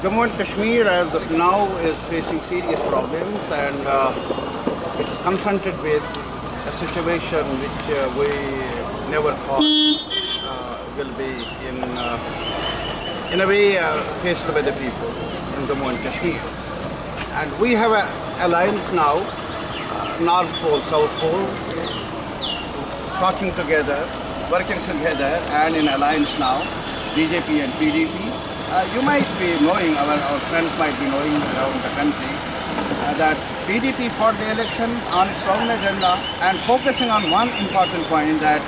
Jammu and Kashmir as of now is facing serious problems, and it is confronted with a situation which we never thought will be in a way faced by the people in Jammu and Kashmir. And we have an alliance now, North Pole, South Pole, talking together, working together, and in alliance now, BJP and PDP. You might be knowing, our friends might be knowing around the country, that PDP fought the election on its own agenda and focusing on one important point, that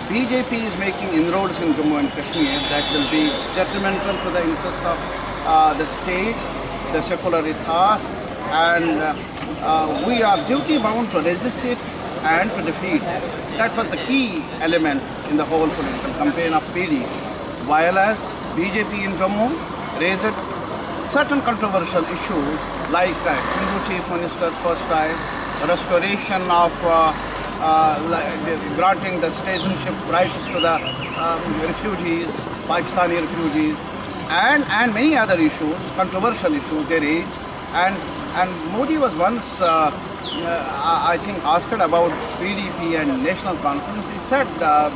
BJP is making inroads in Jammu and Kashmir that will be detrimental to the interests of the state, the secular ethos, and we are duty bound to resist it and to defeat it. That was the key element in the whole political campaign of PDP. While BJP in Jammu raised certain controversial issues like Hindu Chief Minister first time, restoration of granting the citizenship rights to the refugees, Pakistani refugees, and many other issues, controversial issues they raised. And Modi was once, I think, asked about PDP and National Conference. He said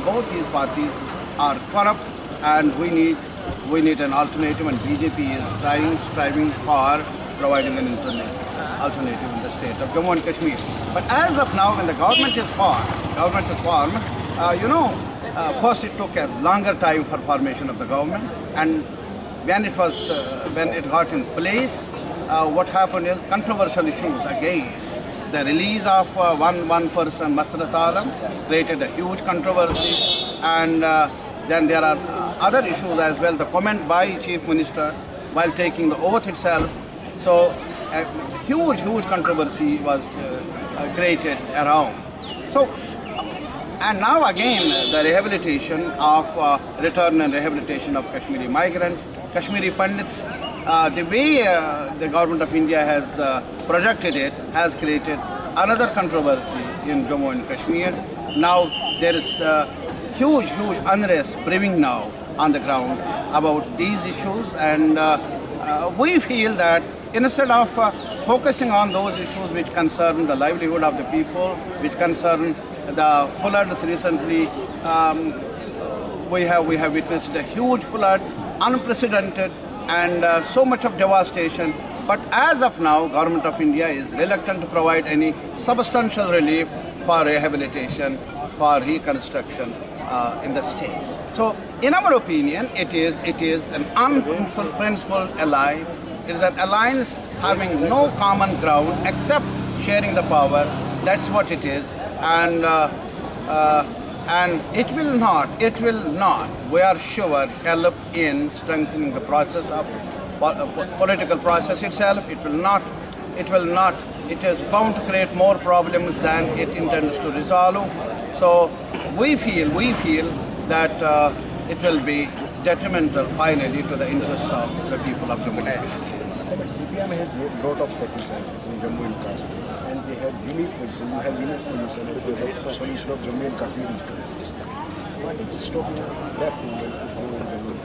both these parties are corrupt and we need an alternative, and BJP is striving for providing an alternative in the state of Jammu and Kashmir. But as of now, when the government is formed, first it took a longer time for formation of the government, and when it got in place, what happened is controversial issues again. The release of one person, Masrat Alam, created a huge controversy, and then there are other issues as well. The comment by Chief Minister while taking the oath itself. So a huge controversy was created around. So, and now again the rehabilitation of return and rehabilitation of Kashmiri migrants, Kashmiri Pandits. The way the government of India has projected it has created another controversy in Jammu and Kashmir. Now there is huge unrest brewing now on the ground about these issues, and we feel that instead of focusing on those issues which concern the livelihood of the people, which concern the floods recently, we have witnessed a huge flood, unprecedented, and so much of devastation. But as of now, Government of India is reluctant to provide any substantial relief for rehabilitation, for reconstruction in the state. So, in our opinion, it is an unprincipled alliance. It is an alliance having no common ground except sharing the power. That's what it is, and it will not, we are sure, help in strengthening the process of political process itself. It is bound to create more problems than it intends to resolve. So we feel that it will be detrimental finally to the interests of the people of Jammu and Kashmir. But CPM has made a lot of sacrifices in Jammu and Kashmir, and they have unique position. You have unique position with the solution of Jammu and Kashmir is crisis. What is stopping that movement to go in Jammu and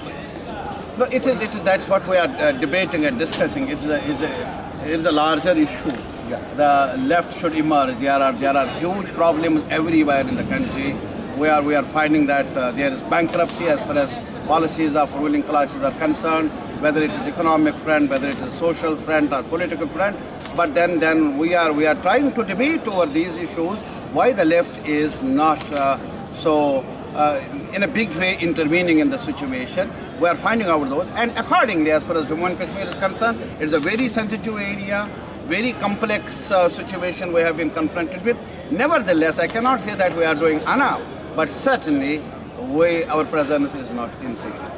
Kashmir? No, it is. That's what we are debating and discussing. It's a larger issue. Yeah. The left should emerge. There are huge problems everywhere in the country. We are finding that there is bankruptcy as far as policies of ruling classes are concerned, whether it is economic front, whether it is social front or political front. But then we are trying to debate over these issues, why the left is not in a big way intervening in the situation. We are finding out those, and accordingly, as far as Jammu and Kashmir is concerned, it is a very sensitive area, very complex situation we have been confronted with. Nevertheless, I cannot say that we are doing enough, but certainly our presence is not insignificant.